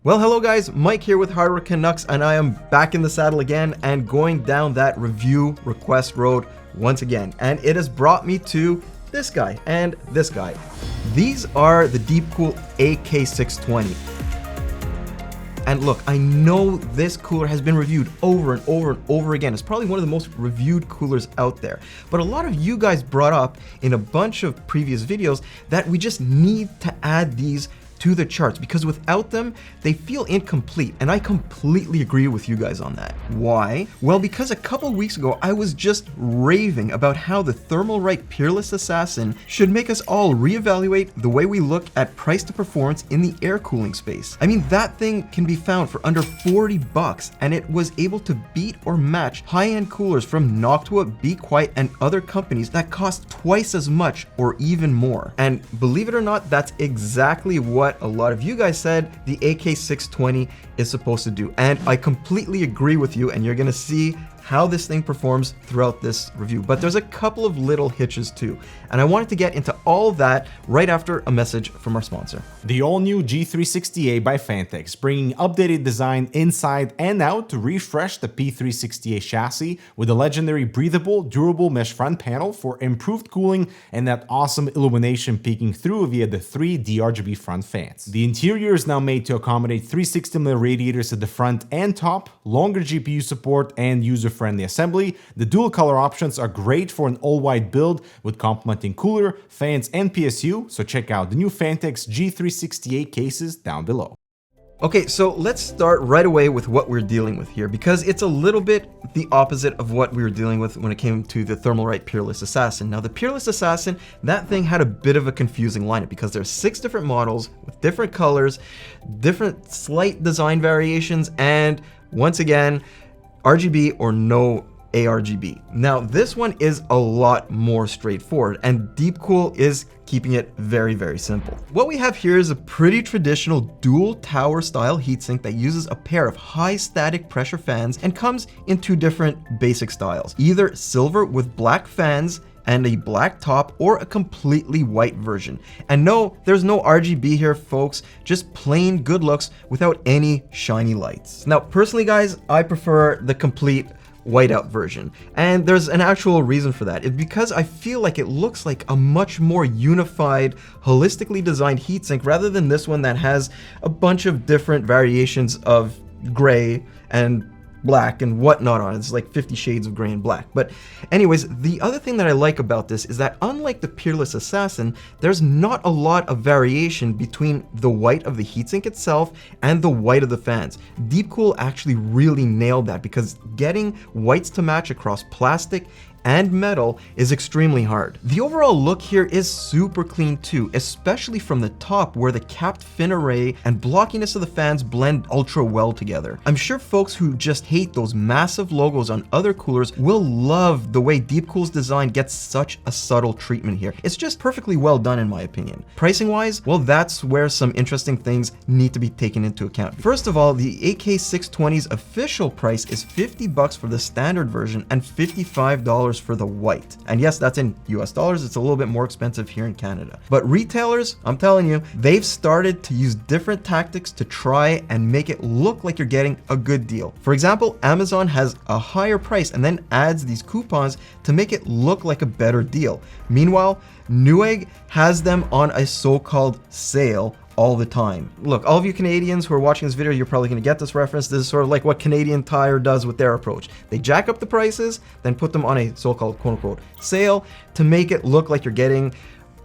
Well, hello guys, Mike here with Hardware Canucks, and I am back in the saddle again and going down that review request road once again. And it has brought me to this guy and this guy. These are the DeepCool AK620. And look, I know this cooler has been reviewed over and over and over again. It's probably one of the most reviewed coolers out there. But a lot of you guys brought up in a bunch of previous videos that we just need to add these to the charts because without them, they feel incomplete. And I completely agree with you guys on that. Why? Well, because a couple weeks ago, I was just raving about how the Thermalright Peerless Assassin should make us all reevaluate the way we look at price to performance in the air cooling space. I mean, that thing can be found for under 40 bucks, and it was able to beat or match high-end coolers from Noctua, Be Quiet, and other companies that cost twice as much or even more. And believe it or not, that's exactly what a lot of you guys said the AK620 is supposed to do. And I completely agree with you, and you're gonna see how this thing performs throughout this review. But there's a couple of little hitches too. And I wanted to get into all of that right after a message from our sponsor. The all-new G360A by Phanteks, bringing updated design inside and out to refresh the P360A chassis with a legendary breathable, durable mesh front panel for improved cooling and that awesome illumination peeking through via the 3 DRGB front fans. The interior is now made to accommodate 360mm radiators at the front and top, longer GPU support, and user-friendly assembly. The dual color options are great for an all-white build with complementing cooler, fans, and PSU, so check out the new Phanteks G360A cases down below. Okay, so let's start right away with what we're dealing with here, because it's a little bit the opposite of what we were dealing with when it came to the Thermalright Peerless Assassin. Now, the Peerless Assassin, that thing had a bit of a confusing lineup because there's 6 different models with different colors, different slight design variations, and once again, RGB or no ARGB. Now, this one is a lot more straightforward, and DeepCool is keeping it very, very simple. What we have here is a pretty traditional dual tower style heatsink that uses a pair of high static pressure fans and comes in 2 different basic styles, either silver with black fans and a black top, or a completely white version. And no, there's no RGB here, folks, just plain good looks without any shiny lights. Now, personally, guys, I prefer the complete whiteout version, and there's an actual reason for that. It's because I feel like it looks like a much more unified, holistically designed heatsink rather than this one that has a bunch of different variations of gray and black and whatnot on it. It's like 50 shades of gray and black. But anyways, the other thing that I like about this is that unlike the Peerless Assassin, there's not a lot of variation between the white of the heatsink itself and the white of the fans. DeepCool actually really nailed that because getting whites to match across plastic and metal is extremely hard. The overall look here is super clean too, especially from the top where the capped fin array and blockiness of the fans blend ultra well together. I'm sure folks who just hate those massive logos on other coolers will love the way DeepCool's design gets such a subtle treatment here. It's just perfectly well done in my opinion. Pricing wise, well, that's where some interesting things need to be taken into account. First of all, the AK620's official price is 50 bucks for the standard version and $55 for the white. And yes, that's in US dollars. It's a little bit more expensive here in Canada. But retailers, I'm telling you, they've started to use different tactics to try and make it look like you're getting a good deal. For example, Amazon has a higher price and then adds these coupons to make it look like a better deal. Meanwhile, Newegg has them on a so-called sale all the time. Look, all of you Canadians who are watching this video, you're probably going to get this reference. This is sort of like what Canadian Tire does with their approach. They jack up the prices, then put them on a so-called quote-unquote sale to make it look like you're getting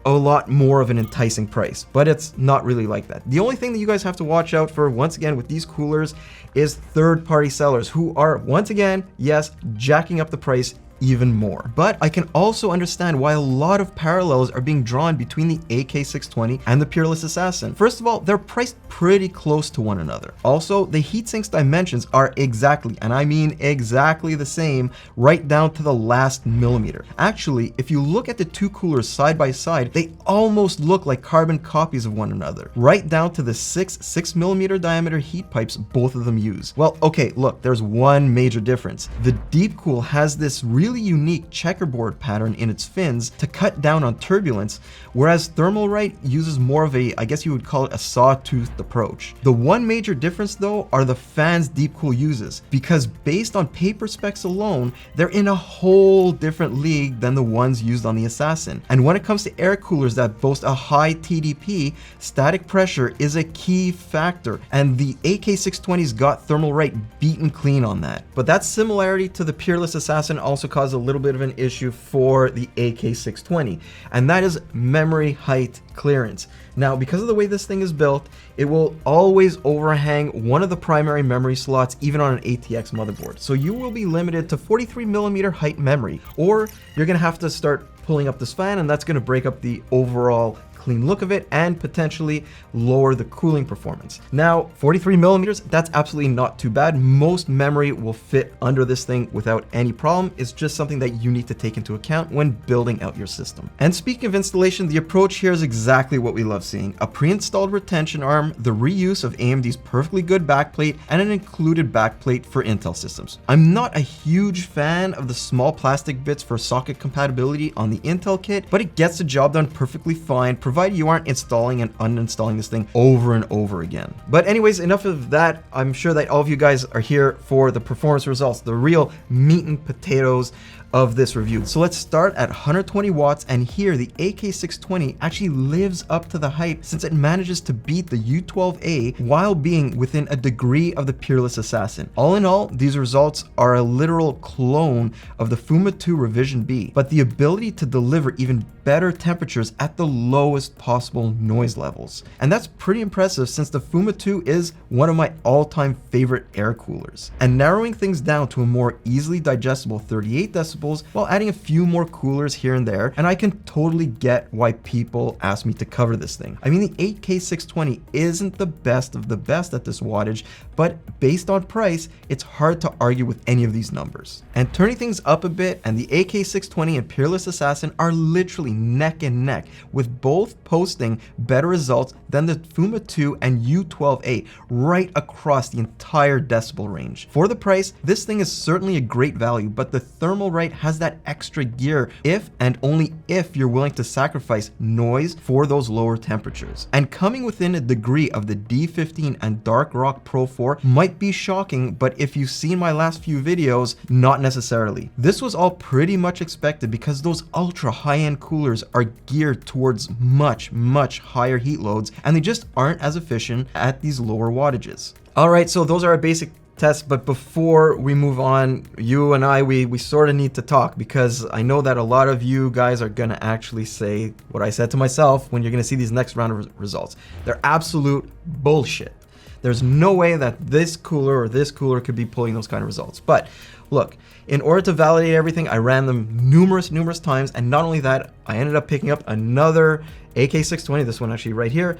a lot more of an enticing price, but it's not really like that. The only thing that you guys have to watch out for, once again, with these coolers is third-party sellers who are, once again, yes, jacking up the price even more. But I can also understand why a lot of parallels are being drawn between the AK620 and the Peerless Assassin. First of all, they're priced pretty close to one another. Also, the heatsink's dimensions are exactly, and I mean exactly the same, right down to the last millimeter. Actually, if you look at the 2 coolers side by side, they almost look like carbon copies of one another, right down to the 6mm diameter heat pipes both of them use. Well, okay, look, there's one major difference. The DeepCool has this really really unique checkerboard pattern in its fins to cut down on turbulence, whereas Thermalright uses more of a, I guess you would call it a sawtoothed approach. The one major difference though are the fans DeepCool uses, because based on paper specs alone, they're in a whole different league than the ones used on the Assassin. And when it comes to air coolers that boast a high TDP, static pressure is a key factor, and the AK620's got Thermalright beaten clean on that. But that similarity to the Peerless Assassin also caused a little bit of an issue for the AK620, and that is memory height clearance. Now, because of the way this thing is built, it will always overhang one of the primary memory slots, even on an ATX motherboard. So you will be limited to 43mm height memory, or you're gonna have to start pulling up this fan, and that's gonna break up the overall clean look of it and potentially lower the cooling performance. Now, 43mm, that's absolutely not too bad. Most memory will fit under this thing without any problem. It's just something that you need to take into account when building out your system. And speaking of installation, the approach here is exactly what we love seeing. A pre-installed retention arm, the reuse of AMD's perfectly good backplate, and an included backplate for Intel systems. I'm not a huge fan of the small plastic bits for socket compatibility on the Intel kit, but it gets the job done perfectly fine, provided you aren't installing and uninstalling this thing over and over again. But anyways, enough of that. I'm sure that all of you guys are here for the performance results, the real meat and potatoes of this review. So let's start at 120 watts, and here the AK620 actually lives up to the hype since it manages to beat the U12A while being within a degree of the Peerless Assassin. All in all, these results are a literal clone of the Fuma 2 Revision B, but the ability to deliver even better temperatures at the lowest possible noise levels. And that's pretty impressive since the Fuma 2 is one of my all-time favorite air coolers. And narrowing things down to a more easily digestible 38 decibels while adding a few more coolers here and there, and I can totally get why people ask me to cover this thing. I mean, the 8K620 isn't the best of the best at this wattage, but based on price, it's hard to argue with any of these numbers. And turning things up a bit, and the AK620 and Peerless Assassin are literally neck and neck, with both posting better results than the Fuma 2 and U12A right across the entire decibel range. For the price, this thing is certainly a great value, but the Thermalright has that extra gear if and only if you're willing to sacrifice noise for those lower temperatures. And coming within a degree of the D15 and Dark Rock Pro 4 might be shocking, but if you've seen my last few videos, not necessarily. This was all pretty much expected because those ultra high-end coolers are geared towards much higher heat loads, and they just aren't as efficient at these lower wattages. Alright, so those are our basic tests, but before we move on, you and I, we sort of need to talk, because I know that a lot of you guys are gonna actually say what I said to myself when you're gonna see these next round of results. They're absolute bullshit. There's no way that this cooler or this cooler could be pulling those kind of results. But look, in order to validate everything, I ran them numerous times, and not only that, I ended up picking up another AK620, this one actually right here,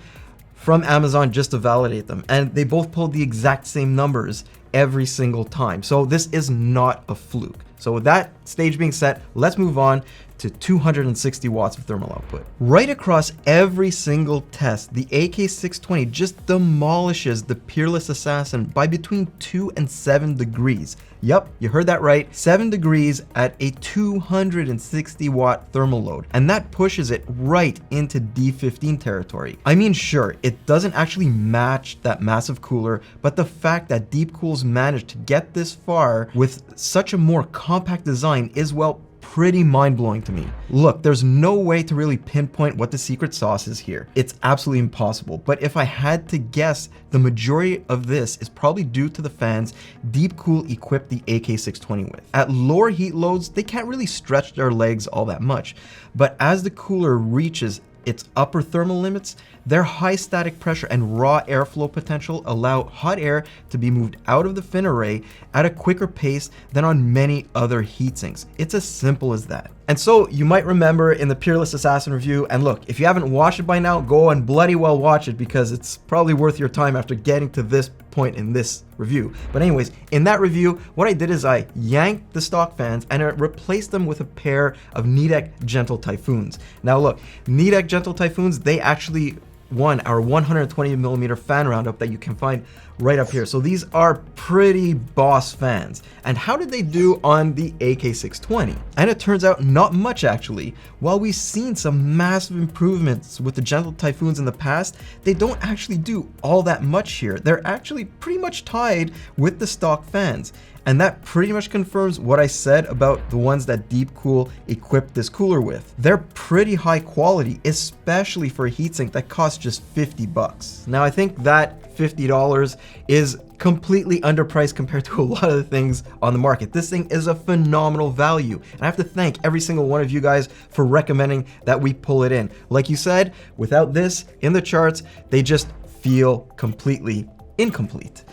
from Amazon just to validate them, and they both pulled the exact same numbers every single time. So this is not a fluke. So with that stage being set, let's move on to 260 watts of thermal output. Right across every single test, the AK620 just demolishes the Peerless Assassin by between 2 and 7 degrees. Yup, you heard that right, 7 degrees at a 260 watt thermal load, and that pushes it right into D15 territory. I mean, sure, it doesn't actually match that massive cooler, but the fact that DeepCool's managed to get this far with such a more compact design is, well, pretty mind-blowing to me. Look, there's no way to really pinpoint what the secret sauce is here. It's absolutely impossible, but if I had to guess, the majority of this is probably due to the fans DeepCool equipped the AK620 with. At lower heat loads, they can't really stretch their legs all that much, but as the cooler reaches its upper thermal limits, their high static pressure and raw airflow potential allow hot air to be moved out of the fin array at a quicker pace than on many other heatsinks. It's as simple as that. And so you might remember in the Peerless Assassin review, and look, if you haven't watched it by now, go and bloody well watch it, because it's probably worth your time after getting to this point in this review. But anyways, in that review, what I did is I yanked the stock fans and I replaced them with a pair of Nidec Gentle Typhoons. Now look, Nidec Gentle Typhoons, they actually won our 120mm fan roundup that you can find right up here. So these are pretty boss fans. And how did they do on the AK620? And it turns out not much actually. While we've seen some massive improvements with the Gentle Typhoons in the past, they don't actually do all that much here. They're actually pretty much tied with the stock fans. And that pretty much confirms what I said about the ones that DeepCool equipped this cooler with. They're pretty high quality, especially for a heatsink that costs just 50 bucks. Now I think that $50 is completely underpriced compared to a lot of the things on the market. This thing is a phenomenal value. And I have to thank every single one of you guys for recommending that we pull it in. Like you said, without this in the charts, they just feel completely incomplete.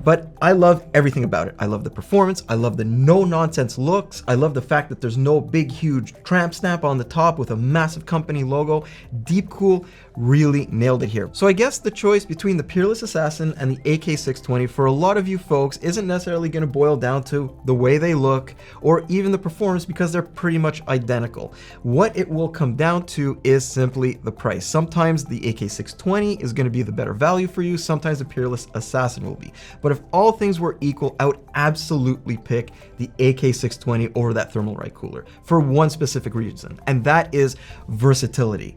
But I love everything about it. I love the performance. I love the no-nonsense looks. I love the fact that there's no big, huge tramp stamp on the top with a massive company logo. DeepCool really nailed it here. So I guess the choice between the Peerless Assassin and the AK620 for a lot of you folks isn't necessarily going to boil down to the way they look or even the performance, because they're pretty much identical. What it will come down to is simply the price. Sometimes the AK620 is going to be the better value for you. Sometimes the Peerless Assassin will be. But if all things were equal, I would absolutely pick the AK620 over that Thermalright cooler for one specific reason, and that is versatility.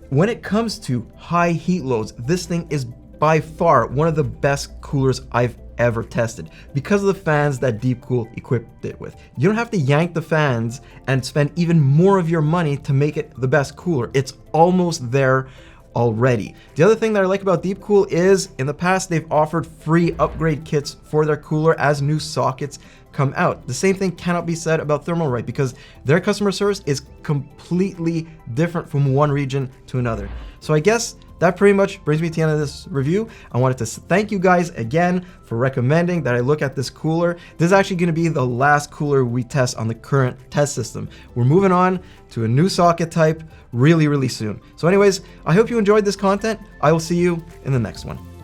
When it comes to high heat loads, this thing is by far one of the best coolers I've ever tested because of the fans that DeepCool equipped it with. You don't have to yank the fans and spend even more of your money to make it the best cooler. It's almost there already. The other thing that I like about DeepCool is in the past they've offered free upgrade kits for their cooler as new sockets come out. The same thing cannot be said about Thermalright because their customer service is completely different from one region to another. So I guess that pretty much brings me to the end of this review. I wanted to thank you guys again for recommending that I look at this cooler. This is actually going to be the last cooler we test on the current test system. We're moving on to a new socket type really soon. So anyways, I hope you enjoyed this content. I will see you in the next one.